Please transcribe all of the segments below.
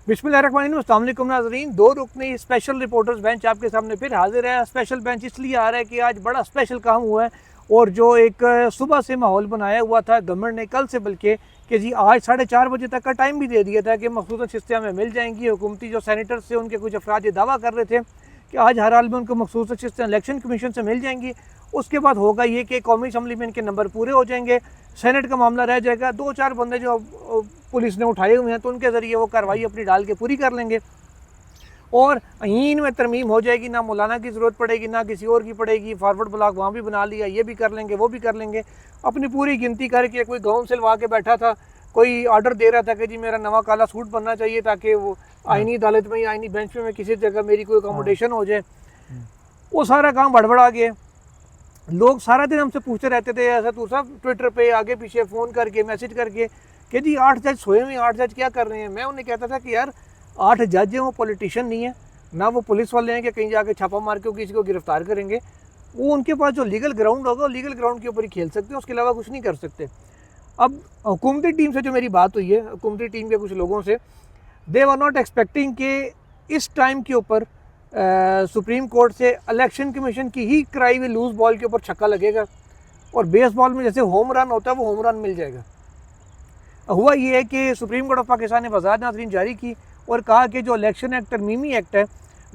बिस्मिल्लाहिर्रहमानिर्रहीम, अस्सलाम वालेकुम नाज़रीन। दो रुकनी स्पेशल रिपोर्टर्स बेंच आपके सामने फिर हाजिर है। स्पेशल बेंच इसलिए आ रहा है कि आज बड़ा स्पेशल काम हुआ है और जो एक सुबह से माहौल बनाया हुआ था गवर्नमेंट ने कल से, बल्कि कि जी आज 4:30 बजे तक का टाइम भी दे दिया था कि मखसूस शिस्तें में मिल जाएंगी। हुकूमती जो सैनिटर्स थे उनके कुछ अफराद ये दावा कर रहे थे कि आज हर हाल में उनको मखसूस शिस्तें इलेक्शन कमीशन से मिल जाएंगी। उसके बाद होगा ये कि कौमी असम्बली में इनके नंबर पूरे हो जाएंगे, सेनेट का मामला रह जाएगा। 2-4 बंदे जो पुलिस ने उठाए हुए हैं तो उनके ज़रिए वो कार्रवाई अपनी डाल के पूरी कर लेंगे और यहीं में तरमीम हो जाएगी। ना मौलाना की ज़रूरत पड़ेगी ना किसी और की पड़ेगी। फॉरवर्ड ब्लॉक वहाँ भी बना लिया, ये भी कर लेंगे वो भी कर लेंगे। अपनी पूरी गिनती करके कोई गाँव से लवा के बैठा था, कोई ऑर्डर दे रहा था कि जी मेरा नवा काला सूट बनना चाहिए ताकि वो आईनी अदालत में या आईनी बेंच में किसी जगह मेरी कोई अकोमोडेशन हो जाए। वो सारा काम बड़बड़ा गया। लोग सारा दिन हमसे पूछते रहते थे ऐसा तू सब ट्विटर पे आगे पीछे फ़ोन करके मैसेज करके कि जी 8 जज सोए हुए, 8 जज क्या कर रहे हैं। मैं उन्हें कहता था कि यार 8 जज हैं, वो पॉलिटिशियन नहीं है, ना वो पुलिस वाले हैं कि कहीं जाके छापा मार के किसी को गिरफ्तार करेंगे। वो उनके पास जो लीगल ग्राउंड होगा लीगल ग्राउंड के ऊपर ही खेल सकते हैं, उसके अलावा कुछ नहीं कर सकते। अब हुकूमती टीम से जो मेरी बात हुई है, हुकूमती टीम के कुछ लोगों से, दे वर नॉट एक्सपेक्टिंग कि इस टाइम के ऊपर सुप्रीम कोर्ट से इलेक्शन कमीशन की ही कराई हुई लूज बॉल के ऊपर छक्का लगेगा और बेसबॉल में जैसे होम रन होता है वो होम रन मिल जाएगा। हुआ ये है कि सुप्रीम कोर्ट ऑफ पाकिस्तान ने वज़ाहत नाज़रीन जारी की और कहा कि जो इलेक्शन एक्ट तरमीमी एक्ट है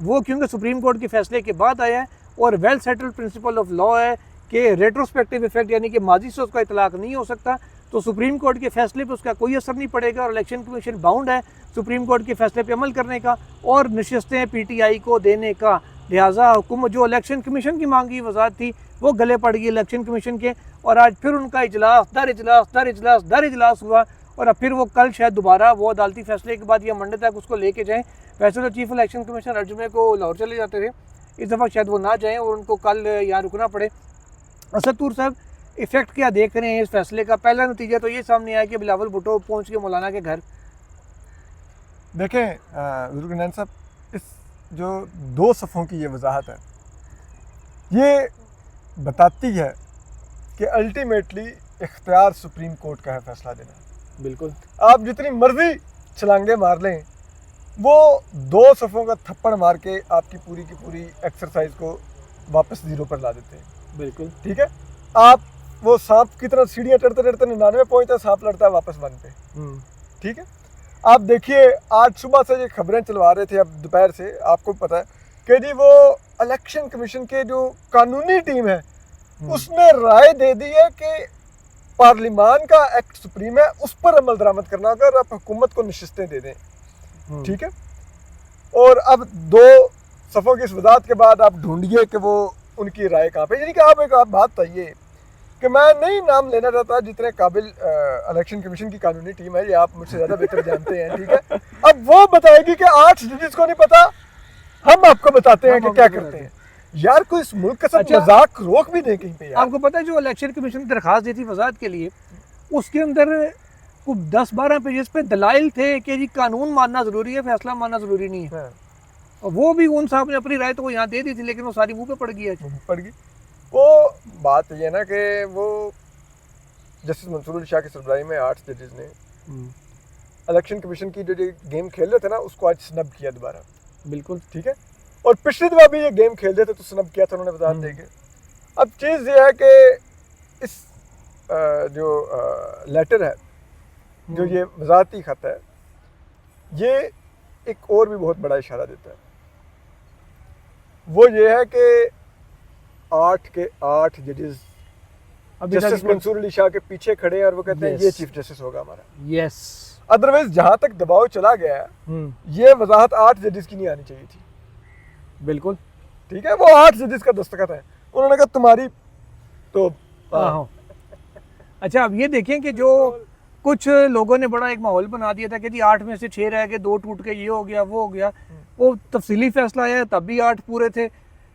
वो क्योंकि सुप्रीम कोर्ट के फैसले के बाद आया है और well settled principle of law है कि रेट्रोस्पेक्टिव इफेक्ट यानी कि माजी से उसका इतलाक़ नहीं हो सकता, तो सुप्रीम कोर्ट के फैसले पे उसका कोई असर नहीं पड़ेगा और इलेक्शन कमीशन बाउंड है सुप्रीम कोर्ट के फैसले पे अमल करने का और नशिस्तें पीटीआई को देने का। लिहाजा हुकूमत जो इलेक्शन कमीशन की मांगी वजाहत थी वो गले पड़ गई इलेक्शन कमीशन के और आज फिर उनका इजलास दर इजलास हुआ और अब फिर वो कल शायद दोबारा वो अदालती फैसले के बाद या मंडे तक उसको लेके जाएँ। वैसे तो चीफ इलेक्शन कमीशनर अर्जुमे को लाहौर चले जाते थे, इस दफ़ा शायद वो ना जाएँ और उनको कल यहाँ रुकना पड़े। असद तूर साहब, इफेक्ट क्या देख रहे हैं इस फैसले का? पहला नतीजा तो ये सामने आया कि बिलावल भुट्टो पहुंच के मौलाना के घर। देखें बुजुर्ग साहब, इस जो 2 सफ़ों की ये वजाहत है ये बताती है कि अल्टीमेटली इख्तियार सुप्रीम कोर्ट का है फैसला देना। बिल्कुल, आप जितनी मर्जी छलांगे मार लें, वो 2 सफ़ों का थप्पड़ मार के आपकी पूरी की पूरी एक्सरसाइज को वापस ज़ीरो पर ला देते हैं। बिल्कुल ठीक है, आप वो सांप की तरह सीढ़ियाँ चढ़ते चढ़ते 99 पहुँचता, सांप लड़ता है वापस 1 पे। ठीक है, आप देखिए आज सुबह से ये खबरें चलवा रहे थे, अब दोपहर से आपको पता है कि जी वो इलेक्शन कमीशन के जो कानूनी टीम है उसने राय दे दी है कि पार्लिमान का एक्ट सुप्रीम है, उस पर अमल दरामद करना होगा और आप हुकूमत को नशिस्तें दे दें। ठीक है, और अब 2 सफ़ों की इस वजाहत के बाद आप ढूंढिए कि वो उनकी राय कहाँ पे। यानी कि आप एक बात बताइए कि मैं नहीं नाम लेना चाहता, जितने काबिल इलेक्शन कमीशन की कानूनी टीम है ये आप मुझसे ज़्यादा बेहतर जानते हैं। ठीक है, अब वो बताएगी कि 8 जजेस को नहीं पता, हम आपको बताते हैं कि क्या करते हैं। यार कोई इस मुल्क का सब मजाक रोक भी दें कहीं पे यार। आपको पता है जो इलेक्शन कमीशन ने दरखास्त दी थी वजाहत के लिए, उसके अंदर 10-12 पेजेस पे दलाइल थे कि जी कानून मानना ज़रूरी है, फैसला मानना ज़रूरी नहीं है। और वो भी उन साहब ने अपनी राय तो यहाँ दे दी थी लेकिन वो सारी मुँह पे पड़ गई। वो बात ये ना कि वो जस्टिस मंसूर अली शाह की सरबराही में 8 जजेस ने इलेक्शन कमीशन की जो गेम खेल रहे थे ना उसको आज स्नब किया दोबारा। बिल्कुल ठीक है, और पिछली दफा भी ये गेम खेल रहे थे तो स्नब किया था उन्होंने वजाहत देके। अब चीज़ ये है कि इस जो लेटर है, जो ये वजाहती खत है, ये एक और भी बहुत बड़ा इशारा देता है। वो ये है कि 8 के 8 जजेस जस्टिस मंसूर अली शाह के पीछे खड़े हैं और वो कहते हैं ये चीफ जस्टिस होगा हमारा। यस, अदरवाइज जहां तक दबाव चला गया है ये वजाहत 8 जजेस की नहीं आनी चाहिए थी। बिल्कुल ठीक है, वो 8 जजेस का दस्तखत है, उन्होंने कहा तुम्हारी तो अच्छा। अब ये देखें कि जो कुछ लोगों ने बड़ा एक माहौल बना दिया था कि जी 8 में से 6 रह गए, 2 टूट के, ये हो गया वो हो गया। वो तफसीली फैसला आया तब भी 8 पूरे थे,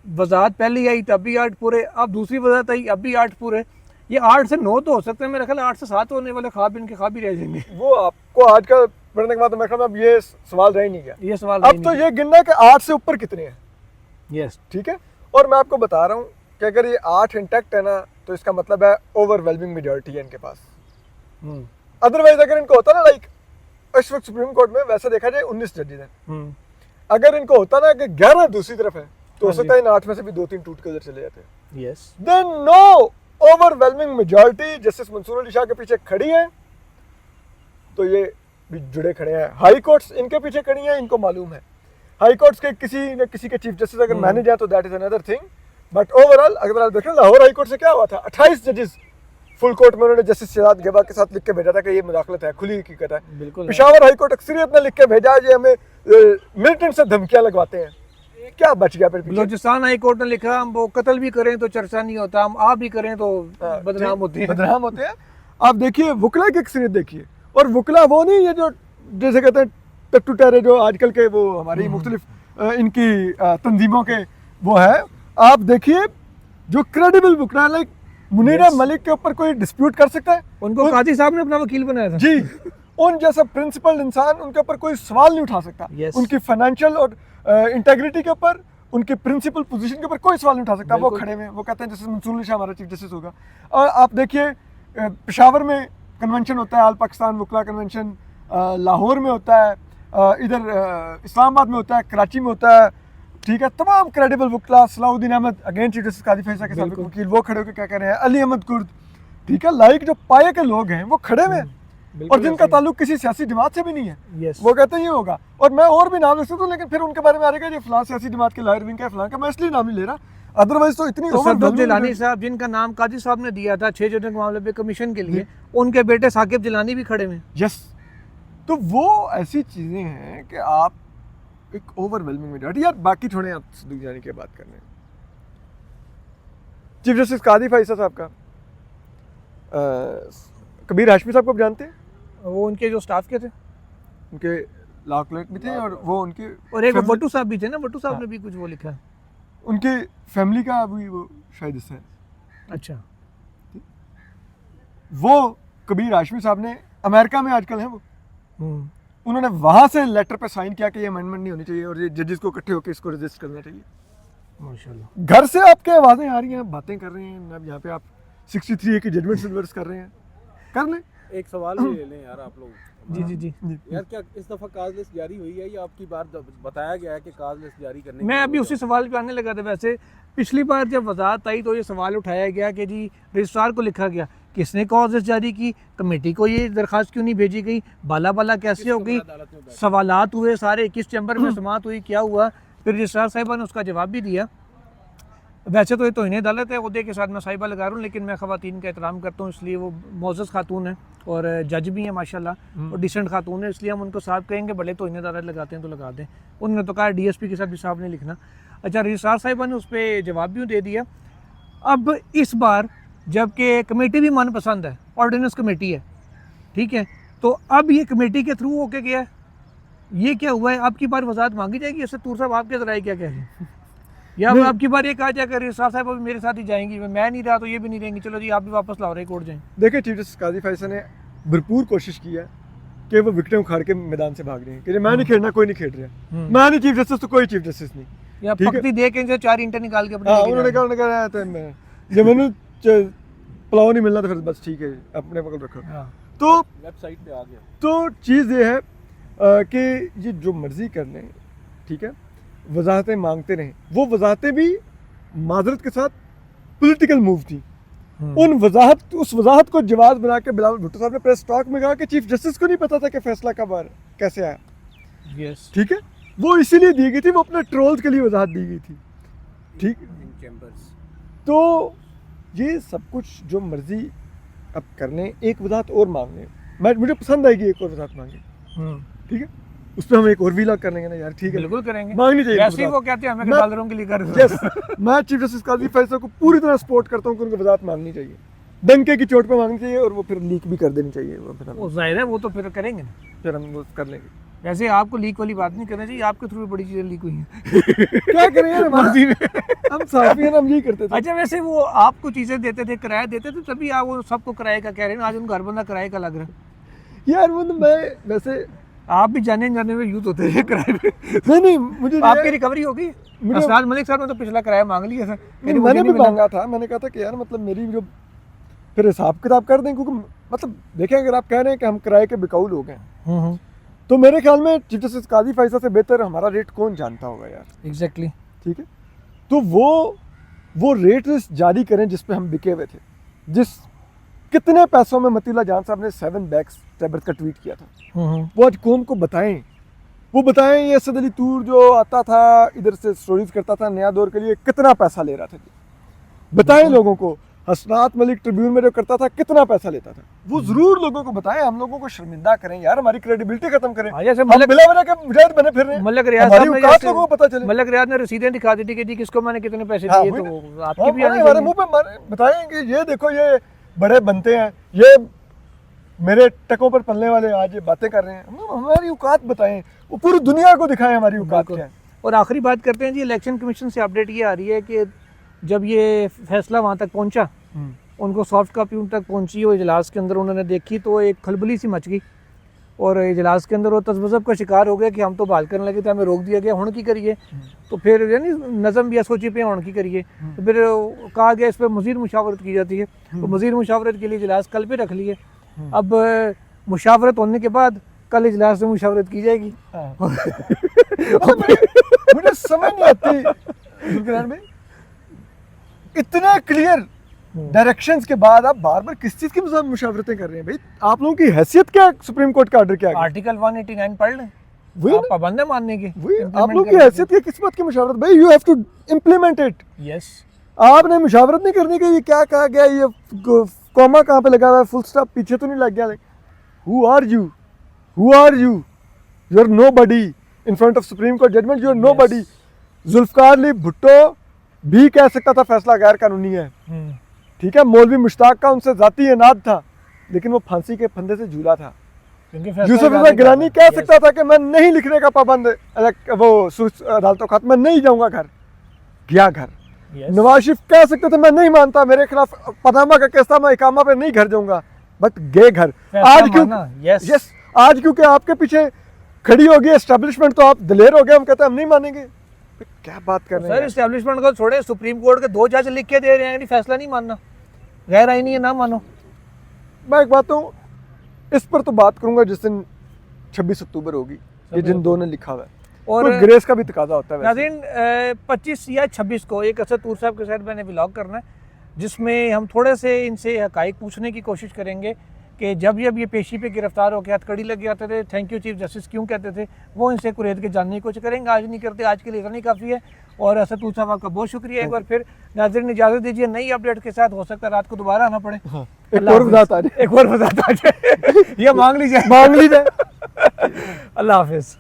वजाहत पहली आई तब भी 8 पूरे, अब दूसरी वजाहत आई अब भी 8 पूरे। ये 8 से 9 तो हो सकते हैं, मेरा ख्याल 8 से 7 होने वाले ख्वाब इनके ख्वाब ही रह जाएंगे। वो आपको आज का पढ़ने के बाद मेरे ख्याल में अब ये सवाल रह ही नहीं गया, ये सवाल अब तो ये गिनना कि 8 से ऊपर कितने हैं। यस, ठीक है, और मैं आपको बता रहा हूँ कि अगर ये 8 इंटैक्ट है ना तो इसका मतलब है ओवरवेलमिंग मेजॉरिटी है इनके पास। अदरवाइज अगर इनको होता ना लाइक इस वक्त सुप्रीम कोर्ट में वैसे देखा जाए 19 जजेस हैं। अगर इनको होता ना कि 11 दूसरी तरफ है तो हो सकता है इन 8 में से भी 2-3 टूट के उधर चले जाते हैं। Yes, then no overwhelming majority justice Mansoor Ali Shah के पीछे खड़ी है, तो ये भी जुड़े खड़े हैं। हाई कोर्ट्स इनके पीछे खड़ी हैं, इनको मालूम है। हाई कोर्ट्स के किसी न किसी के चीफ जस्टिस अगर मैनेज है तो that is another thing, but overall अगर आप देखें लाहौर हाई कोर्ट से क्या हुआ था, 28 जजेस फुल कोर्ट में उन्होंने जस्टिस शहजाद गेबा के साथ लिख के भेजा था कि ये मुदाखलत है, खुली हकीकत है। बिल्कुल। पेशावर हाई कोर्ट अक्सरियत ने लिख के भेजा है, ये हमें मिलिटेंट से धमकियां लगवाते हैं। क्या बच गया फिर? बलूचिस्तान हाई कोर्ट ने लिखा हम वो कत्ल भी करें तो चर्चा नहीं होता, हम आप भी करें तो बदनाम होते हैं। बदनाम होते हैं। आप देखिए वकला की अक्सरियत देखिए, और वकला वो नहीं है जो जैसे कहते हैं टट्टू टहरे जो आजकल के वो हमारी मुख्तलिफ इनकी तंजीमों के वो है। आप देखिए जो क्रेडिबल वकला लाइक मुनीरा मलिक के ऊपर कोई डिस्प्यूट कर सकता है? उनको काजी साहब ने अपना वकील बनाया था जी। उन जैसा प्रिंसिपल इंसान उनके ऊपर कोई सवाल नहीं उठा सकता। Yes. उनकी फाइनेंशियल और इंटेग्रिटी के ऊपर, उनके प्रिंसिपल पोजीशन के ऊपर कोई सवाल नहीं उठा सकता। वो खड़े में वो कहते हैं जैसे मंसूर अली शाह हमारा चीफ जस्टिस होगा। और आप देखिए पेशावर में कन्वेंशन होता है, आल पाकिस्तान वकला कन्वेंशन, लाहौर में होता है, इधर इस्लामाबाद में होता है, कराची में होता है, ठीक है। तमाम क्रेडिबल वकला, Salauddin Ahmed again chief justice काजी फैसला के साथ वकील, वो खड़े होकर क्या कह रहे हैं, अली अहमद कुर्द, ठीक है, लाइक जो पाए के लोग हैं वो खड़े में, और जिनका ताल्लुक किसी सियासी जमात से भी नहीं है। Yes. वो कहते हैं ये होगा। और मैं और भी नाम ले सकता हूँ, लेकिन फिर उनके बारे में आ रहेगा ये फलां सियासी जमात के लायर विंग का फलां का, मैं इसलिए नाम नहीं ले रहा। अदरवाइज तो इतनी सरदुल जिलानी साहब जिनका नाम काजी साहब ने दिया था 6 जजों के मामले पे कमीशन के लिए, उनके बेटे साकिब जिलानी भी खड़े में। यस। तो वो ऐसी चीजें हैं कि आप एक ओवरवेलमिंग मेजॉरिटी, यार बाकी छोड़े, आप सदुक जाने की बात करने। चीफ जस्टिस कादी फैसला साहब का कबीर हाशमी साहब को आप जानते हैं? वो उनके जो स्टाफ के थे, उनके लॉ क्लर्क भी थे, और वो उनके और एक वट्टू साहब भी थे ना, वट्टू साहब ने भी कुछ वो लिखा है। उनके फैमिली का अभी वो शायद हिस्सा है। अच्छा। वो कबीर हाशमी साहब ने अमेरिका में आजकल हैं वो, उन्होंने वहां से लेटर पे साइन किया कि ये अमेंडमेंट नहीं होनी चाहिए और ये जजेस को इकट्ठे होकर इसको रजिस्ट करना चाहिए। माशाल्लाह। घर से आपके आवाजें आ रही हैं, बातें कर रहे हैं, अब यहाँ पे आप 63A की जजमेंट रिवर्स कर रहे हैं, कर लें। एक सवाल भी ले लें यार आप लोग। जी जी जी यार क्या इस दफा काज लिस्ट जारी हुई है या आपकी बार बताया गया है कि काज लिस्ट जारी करने मैं अभी उसी सवाल पे आने लगा था। वैसे पिछली बार जब वजाहत आई तो ये सवाल उठाया गया कि जी रजिस्ट्रार को लिखा गया किसने कॉज लिस्ट जारी की, कमेटी को ये दरखास्त क्यों नहीं भेजी गई, बाला बाला कैसे हो गई, सवालात हुए सारे, किस चैम्बर में समात हुई, क्या हुआ। फिर रजिस्ट्रार साहिबा ने उसका जवाब भी दिया। वैसे तो ये तौहीन अदालत है, उहदे के साथ मैं साहिबा लगा रहा हूँ, लेकिन मैं ख़वातीन का एहतराम करता हूँ, इसलिए वो मोअज़्ज़ज़ खातून है और जज भी हैं माशाल्लाह, और डिसेंट खातून है, इसलिए हम उनको साहब कहेंगे, भले तौहीन अदालत लगाते हैं तो लगा दें। उन्होंने तो कहा DSP के साथ भी साहब ने लिखना। अच्छा, रजिस्ट्रार साहिबा ने उस पर जवाब भी दे दिया। अब इस बार जबकि कमेटी भी मनपसंद है, ऑर्डिनेंस कमेटी है, ठीक है, तो अब ये कमेटी के थ्रू होके गया है, ये क्या हुआ है? आपकी बार वजाहत मांगी जाएगी? ऐसे तूर साहब आपके ज़राए क्या कह रहे हैं? या अब आपकी बार ये कहा जाएगा रजिस्ट्रार साहब अभी मेरे साथ ही जाएंगी, मैं नहीं रहा तो ये भी नहीं रहेंगी, चलो जी आप भी वापस लाहौर कोर्ट जाएं। देखिए चीफ जस्टिस काजी फैसला ने भरपूर कोशिश की है कि वो विकेटें उखाड़ के मैदान से भाग रहे हैं कि मैं नहीं खेलना, कोई नहीं खेल रहा, मैं नहीं चीफ जस्टिस तो कोई चीफ जस्टिस नहीं, या पक्ति दे के 4 इंटर निकाल के अपने उन्होंने कहा तो मैं जब मैंने पुलाव नहीं मिलना तो फिर बस ठीक है अपने पकड़ रखो। तो वेबसाइट पे आ गया। तो चीज़ ये है कि ये जो मर्जी कर लें, ठीक है, वजाहतें मांगते रहें। वो वजाहतें भी माजरत के साथ पॉलिटिकल मूव थी। उस वजाहत को जवाब बना के बिलावल भुट्टो साहब ने प्रेस टॉक में कहा कि चीफ जस्टिस को नहीं पता था कि फैसला कब आ रहा कैसे आया। यस, ठीक है, वो इसीलिए दी गई थी, वो अपने ट्रोल्स के लिए वजाहत दी गई थी। ठीक, तो ये सब कुछ जो मर्जी अब करने, एक वजाहत और मांगने, मुझे पसंद आएगी एक और वजाहत मांगे, ठीक है, उस पर हम एक और वीलॉग कर लेंगे ना यार, ठीक है, बिल्कुल करेंगे, मांगनी चाहिए। वैसे ही वो कहते हैं हमें डॉलरों के लिए कर रहे यस, मैं चीफ जस्टिस काजी फैसला को पूरी तरह सपोर्ट करता हूँ कि उनको वजाहत मांगनी चाहिए, डंके की चोट पे मांगनी चाहिए, और वो फिर लीक भी कर देनी चाहिए। वो जाहिर है, वो तो फिर करेंगे ना, फिर हम वो कर लेंगे। वैसे आपको लीक वाली बात नहीं करनी चाहिए, आपके थ्रू बड़ी चीजें लीक हुई हैं। क्या करें यार, हम साफी हैं, हम यही करते थे। अच्छा, वैसे वो आपको चीजें देते थे, किराया देते थे, तभी आप वो सबको किराए का कह रहे हैं, आज उनको हर बंदा किराए का लग रहा है यार। वो तो मैं वैसे, आप भी जाने में यूथ होते हैं किराए पे। नहीं मुझे आपकी रिकवरी होगी। असराज मलिक साहब ने तो पिछला किराया मांग लिया था, मैंने भी मांगा था। मैंने कहा था कि यार मतलब मेरी जो फिर हिसाब किताब कर दें, क्योंकि मतलब देखें, अगर आप कह रहे हैं कि हम किराए के बिकाऊ लोग हैं, तो मेरे ख्याल में चीफ जस्टिस काजी फैसला से बेहतर हमारा रेट कौन जानता होगा यार। एग्जैक्टली। ठीक है, तो वो रेट लिस्ट जारी करें जिस पे हम बिके हुए थे, जिस कितने पैसों में मतीला जान साहब ने 7 बैग्स टैबलेट का ट्वीट किया था, वो आज कौम को बताएं। वो बताएं ये असद अली तूर जो आता था इधर से स्टोरीज करता था नया दौर के लिए, कितना पैसा ले रहा था, बताएं लोगों को। हसनात मलिक ट्रिब्यून में जो करता था कितना पैसा लेता था, वो जरूर लोगों को बताएं। हम लोगों को शर्मिंदा करें यार, हमारी क्रेडिबिलिटी खत्म करें। जैसे हम बिला वजह के मुजाहिद बने फिर रहे हैं, मलक रियाज हमारी साहब ने औकात जैसे लोगों को पता चले। मलक रियाज ने रसीदें दिखा दी थी कि जी किसको मैंने कितने पैसे हाँ, दिए, वही तो आपकी भी आनी हमारे चाहिए। मुंह पे बताएं कि ये देखो ये बड़े बनते हैं, ये मेरे टकों पर पलने वाले आज ये बातें कर रहे हैं। हमारी औकात बताएं, वो पूरी दुनिया को दिखाएं हमारी औकात क्या है। और आखिरी बात करते हैं जी, इलेक्शन कमीशन से अपडेट ये आ रही है कि जब ये फैसला वहाँ तक पहुँचा, उनको सॉफ्ट कॉपी उन तक पहुँची और इजलास के अंदर उन्होंने देखी तो एक खलबली सी मच गई और इजलास के अंदर वो तज़ब्ज़ब का शिकार हो गया कि हम तो बहाल करने लगे थे, हमें रोक दिया गया, हुण की करिए। तो फिर यानी नज़म भी सोची पे हुण की करिए, तो फिर कहा गया इस पर मज़ीद मुशावरत की जाती है। तो मज़ीद मुशावरत के लिए इजलास कल पे रख लिए। अब मुशावरत होने के बाद कल इजलास में मुशावरत की जाएगी। मुझे समझ नहीं आती जुल्फ़िकार भाई, इतने क्लियर डायरेक्शंस के बाद आप बार बार किस चीज की मुशावरतें कर रहे हैं भाई? आप लोगों की हैसियत क्या है? सुप्रीम कोर्ट का ऑर्डर क्या है? आर्टिकल 189 पढ़ लें, वही आप पाबंद है मानने के, वही आप लोगों की हैसियत की किस बात की मुशावरत भाई? You have to implement it. Yes, आपने मुशावरत नहीं करनी कि ये क्या कहा गया, ये कॉमा कहाँ पे लगा हुआ है, फुल स्टॉप पीछे तो नहीं लग गया। Who are you? Who are you? You are nobody in front of Supreme Court judgment, you are nobody. Zulfikar Ali Bhutto भी कह सकता था फैसला गैर कानूनी है, ठीक है। मौलवी मुश्ताक का उनसे जाती इनाद था, लेकिन वो फांसी के फंदे से झूला था। यूसुफ रजा गिलानी कह सकता था कि मैं नहीं लिखने का पाबंद, वो अदालतों खत में नहीं जाऊंगा घर, गया घर। नवाज शरीफ कह सकते थे मैं नहीं मानता, मेरे खिलाफ पनामा का केस था, मैं इकामा पे नहीं घर जाऊंगा, बट गए घर। आज क्यों? यस, आज क्योंकि आपके पीछे खड़ी होगी एस्टेब्लिशमेंट तो आप दिलेर हो गए, हम कहते हैं हम नहीं मानेंगे। क्या बात कर रहे हैं सर? एस्टेब्लिशमेंट को छोड़े, सुप्रीम कोर्ट के 2 जज लिख के दे रहे हैं कि फैसला नहीं मानना, गैर आईनी है, ना मानो। मैं एक बात हूँ, इस पर तो बात करूंगा जिस दिन 26 अक्टूबर होगी, ये जिन दो ने लिखा हुआ है, और ग्रेस का भी तकाजा होता है। नाज़रीन 25 या 26 को एक असद तूर साहब के साथ मैंने व्लॉग करना है, जिसमें हम थोड़े से इनसे हकाइक पूछने की कोशिश करेंगे कि जब ये पेशी पे गिरफ्तार होकर हथकड़ी लग जाते थे, थैंक यू चीफ जस्टिस क्यों कहते थे, वो इनसे कुरेद के जानने की कोशिश करेंगे। आज नहीं करते, आज के लिए इतना ही काफ़ी है। और असद तूर साहब आपका बहुत शुक्रिया एक बार फिर। नाज़रीन इजाज़त दीजिए, नई अपडेट के साथ हो सकता है रात को दोबारा आना पड़े। एक और वजाहत आ जाए, एक और वजाहत आ जाए, ये मांग लीजिए मांग लीजिए। अल्लाह हाफिज़।